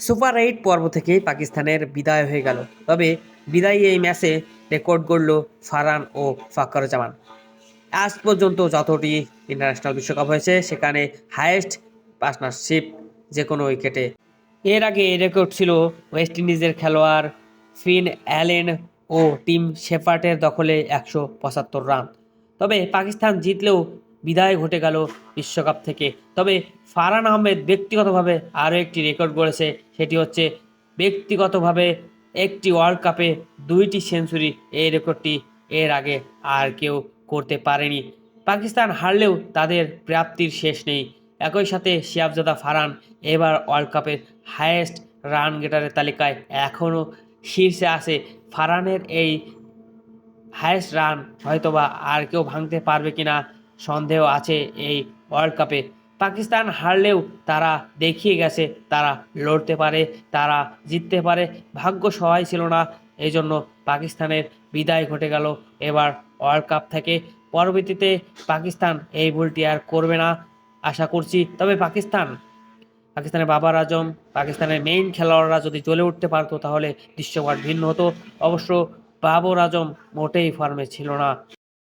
Super 8 পর্ব থেকেই পাকিস্তানের বিদায় হয়ে গেল। তবে বিদায়ী এই ম্যাচে রেকর্ড গড়ল ফারহান ও ফাখরুজ্জামান। আজ পর্যন্ত যতটি ইন্টারন্যাশনাল বিশ্বকাপ হয়েছে সেখানে হাইয়েস্ট পার্টনারশিপ যে কোনো উইকেটে। এর আগে এই রেকর্ড ছিল ওয়েস্ট ইন্ডিজের খেলোয়াড় ফিন অ্যালেন ও টিম শেফার্টের দখলে 175 রান। তবে পাকিস্তান জিতলেও বিদায় ঘটে গেল বিশ্বকাপ থেকে। তবে ফারহান আহমেদ ব্যক্তিগতভাবে আরও একটি রেকর্ড গড়েছে, সেটি হচ্ছে ব্যক্তিগতভাবে একটি ওয়ার্ল্ড কাপে 2টি সেঞ্চুরি। এই রেকর্ডটি এর আগে আর কেউ করতে পারেনি। পাকিস্তান হারলেও তাদের প্রাপ্তির শেষ নেই। একই সাথে সিরাজজাদা ফারহান এবার ওয়ার্ল্ড কাপের হাইয়েস্ট রান গেটারের তালিকায় এখনও শীর্ষে আছে। ফারহানের এই হাইয়েস্ট রান হয়তোবা আর কেউ ভাঙতে পারবে কিনা সন্দেহ আছে। এই ওয়ার্ল্ড কাপে পাকিস্তান হারলেও তারা দেখিয়ে গেছে তারা লড়তে পারে, তারা জিততে পারে। ভাগ্য সহায় ছিল না, এই জন্য পাকিস্তানের বিদায় ঘটে গেল এবার ওয়ার্ল্ড কাপ থেকে। পরবর্তীতে পাকিস্তান এই ভুলটি আর করবে না আশা করছি। তবে পাকিস্তানের বাবার আজম, পাকিস্তানের মেইন খেলোয়াড়রা যদি জ্বলে উঠতে পারতো তাহলে দৃশ্যপট ভিন্ন হতো। অবশ্য বাবর আজম মোটেই ফর্মে ছিল না।